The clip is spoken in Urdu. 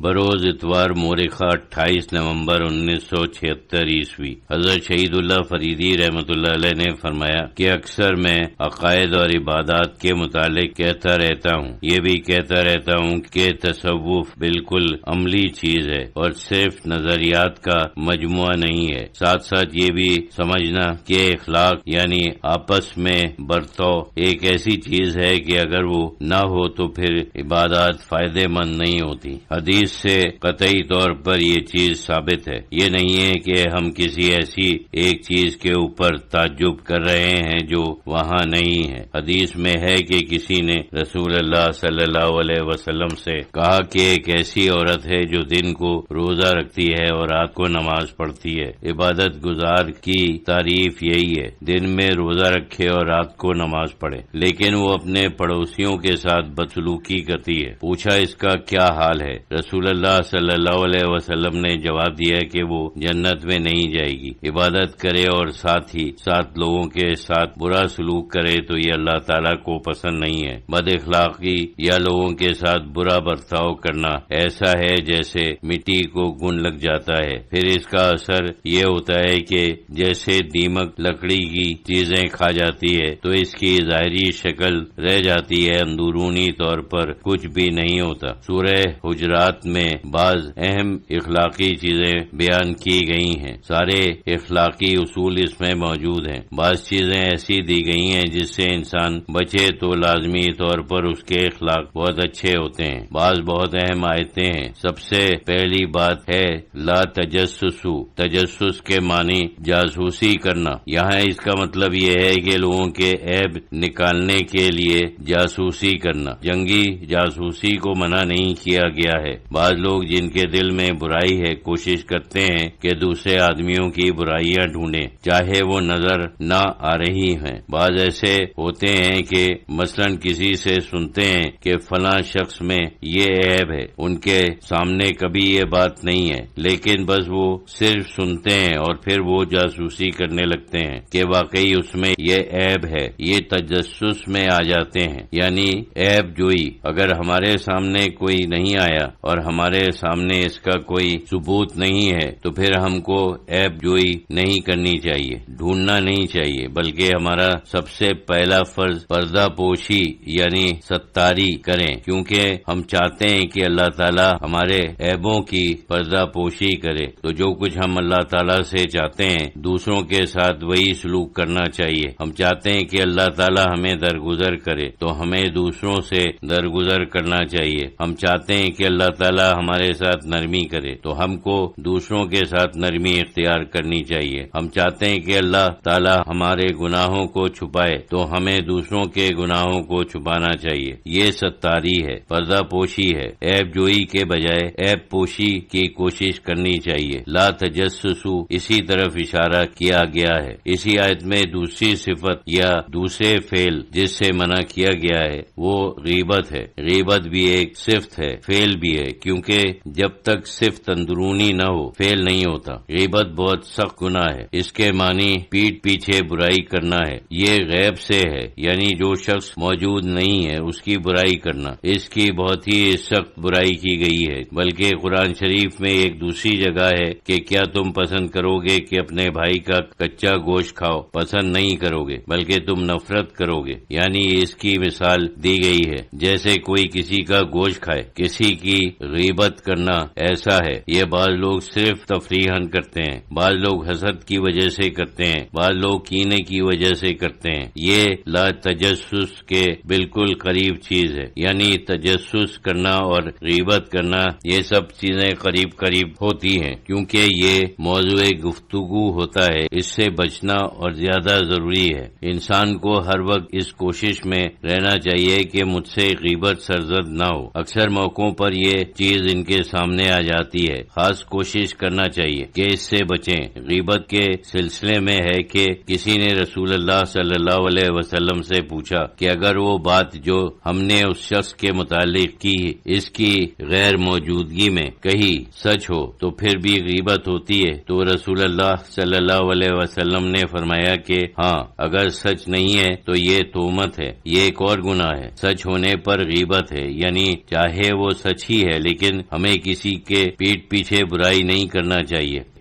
بروز اتوار مورخہ 28 نومبر 1976 عیسوی۔ حضرت شہید اللہ فریدی رحمۃ اللہ علیہ نے فرمایا کہ اکثر میں عقائد اور عبادات کے متعلق کہتا رہتا ہوں، یہ بھی کہتا رہتا ہوں کہ تصوف بالکل عملی چیز ہے اور صرف نظریات کا مجموعہ نہیں ہے۔ ساتھ ساتھ یہ بھی سمجھنا کہ اخلاق یعنی آپس میں برتاؤ ایک ایسی چیز ہے کہ اگر وہ نہ ہو تو پھر عبادات فائدے مند نہیں ہوتی۔ حدیث سے قطعی طور پر یہ چیز ثابت ہے۔ یہ نہیں ہے کہ ہم کسی ایسی ایک چیز کے اوپر تعجب کر رہے ہیں جو وہاں نہیں ہے۔ حدیث میں ہے کہ کسی نے رسول اللہ صلی اللہ علیہ وسلم سے کہا کہ ایک ایسی عورت ہے جو دن کو روزہ رکھتی ہے اور رات کو نماز پڑھتی ہے۔ عبادت گزار کی تعریف یہی ہے، دن میں روزہ رکھے اور رات کو نماز پڑھے، لیکن وہ اپنے پڑوسیوں کے ساتھ بدسلوکی کرتی ہے۔ پوچھا اس کا کیا حال ہے؟ رسول اللہ صلی اللہ علیہ وسلم نے جواب دیا کہ وہ جنت میں نہیں جائے گی۔ عبادت کرے اور ساتھ ہی ساتھ لوگوں کے ساتھ برا سلوک کرے تو یہ اللہ تعالیٰ کو پسند نہیں ہے۔ بد اخلاقی یا لوگوں کے ساتھ برا برتاؤ کرنا ایسا ہے جیسے مٹی کو گن لگ جاتا ہے، پھر اس کا اثر یہ ہوتا ہے کہ جیسے دیمک لکڑی کی چیزیں کھا جاتی ہے تو اس کی ظاہری شکل رہ جاتی ہے، اندرونی طور پر کچھ بھی نہیں ہوتا۔ سورہ حجرات میں بعض اہم اخلاقی چیزیں بیان کی گئی ہیں، سارے اخلاقی اصول اس میں موجود ہیں۔ بعض چیزیں ایسی دی گئی ہیں جس سے انسان بچے تو لازمی طور پر اس کے اخلاق بہت اچھے ہوتے ہیں۔ بعض بہت اہم آیتیں ہیں۔ سب سے پہلی بات ہے لا تجسسو، تجسس کے معنی جاسوسی کرنا۔ یہاں اس کا مطلب یہ ہے کہ لوگوں کے عیب نکالنے کے لیے جاسوسی کرنا۔ جنگی جاسوسی کو منع نہیں کیا گیا ہے۔ بعض لوگ جن کے دل میں برائی ہے کوشش کرتے ہیں کہ دوسرے آدمیوں کی برائیاں ڈھونڈیں چاہے وہ نظر نہ آ رہی ہیں۔ بعض ایسے ہوتے ہیں کہ مثلا کسی سے سنتے ہیں کہ فلاں شخص میں یہ عیب ہے، ان کے سامنے کبھی یہ بات نہیں ہے، لیکن بس وہ صرف سنتے ہیں اور پھر وہ جاسوسی کرنے لگتے ہیں کہ واقعی اس میں یہ عیب ہے۔ یہ تجسس میں آ جاتے ہیں، یعنی عیب جوئی۔ اگر ہمارے سامنے کوئی نہیں آیا اور ہمارے سامنے اس کا کوئی ثبوت نہیں ہے تو پھر ہم کو عیب جوئی نہیں کرنی چاہیے، ڈھونڈنا نہیں چاہیے، بلکہ ہمارا سب سے پہلا فرض پردہ پوشی یعنی ستاری کریں، کیونکہ ہم چاہتے ہیں کہ اللہ تعالیٰ ہمارے عیبوں کی پردہ پوشی کرے۔ تو جو کچھ ہم اللہ تعالیٰ سے چاہتے ہیں دوسروں کے ساتھ وہی سلوک کرنا چاہیے۔ ہم چاہتے ہیں کہ اللہ تعالیٰ ہمیں درگزر کرے تو ہمیں دوسروں سے درگزر کرنا چاہیے۔ ہم چاہتے ہیں کہ اللہ تعالیٰ ہمارے ساتھ نرمی کرے تو ہم کو دوسروں کے ساتھ نرمی اختیار کرنی چاہیے۔ ہم چاہتے ہیں کہ اللہ تعالیٰ ہمارے گناہوں کو چھپائے تو ہمیں دوسروں کے گناہوں کو چھپانا چاہیے۔ یہ ستاری ہے، پردہ پوشی ہے۔ عیب جوئی کے بجائے عیب پوشی کی کوشش کرنی چاہیے۔ لا تجسسو اسی طرف اشارہ کیا گیا ہے۔ اسی آیت میں دوسری صفت یا دوسرے فعل جس سے منع کیا گیا ہے وہ غیبت ہے۔ غیبت بھی ایک صفت ہے، فعل بھی ہے، کیونکہ جب تک صفت اندرونی نہ ہو فعل نہیں ہوتا۔ غیبت بہت سخت گناہ ہے، اس کے معنی پیٹھ پیچھے برائی کرنا ہے۔ یہ غیب سے ہے، یعنی جو شخص موجود نہیں ہے اس کی برائی کرنا۔ اس کی بہت ہی سخت برائی کی گئی ہے، بلکہ قرآن شریف میں ایک دوسری جگہ ہے کہ کیا تم پسند کرو گے کہ اپنے بھائی کا کچا گوشت کھاؤ؟ پسند نہیں کرو گے بلکہ تم نفرت کرو گے، یعنی اس کی مثال دی گئی ہے جیسے کوئی کسی کا گوشت کھائے۔ کسی کی غیبت کرنا ایسا ہے، یہ بعض لوگ صرف تفریحاً کرتے ہیں، بعض لوگ حسد کی وجہ سے کرتے ہیں، بعض لوگ کینے کی وجہ سے کرتے ہیں۔ یہ لا تجسس کے بالکل قریب چیز ہے، یعنی تجسس کرنا اور غیبت کرنا یہ سب چیزیں قریب قریب ہوتی ہیں، کیونکہ یہ موضوع گفتگو ہوتا ہے، اس سے بچنا اور زیادہ ضروری ہے۔ انسان کو ہر وقت اس کوشش میں رہنا چاہیے کہ مجھ سے غیبت سرزد نہ ہو۔ اکثر موقعوں پر یہ چیز ان کے سامنے آ جاتی ہے، خاص کوشش کرنا چاہیے کہ اس سے بچیں۔ غیبت کے سلسلے میں ہے کہ کسی نے رسول اللہ صلی اللہ علیہ وسلم سے پوچھا کہ اگر وہ بات جو ہم نے اس شخص کے متعلق کی اس کی غیر موجودگی میں کہی سچ ہو تو پھر بھی غیبت ہوتی ہے؟ تو رسول اللہ صلی اللہ علیہ وسلم نے فرمایا کہ ہاں، اگر سچ نہیں ہے تو یہ تہمت ہے، یہ ایک اور گناہ ہے۔ سچ ہونے پر غیبت ہے، یعنی چاہے وہ سچ ہی ہے لیکن ہمیں کسی کے پیٹ پیچھے برائی نہیں کرنا چاہیے۔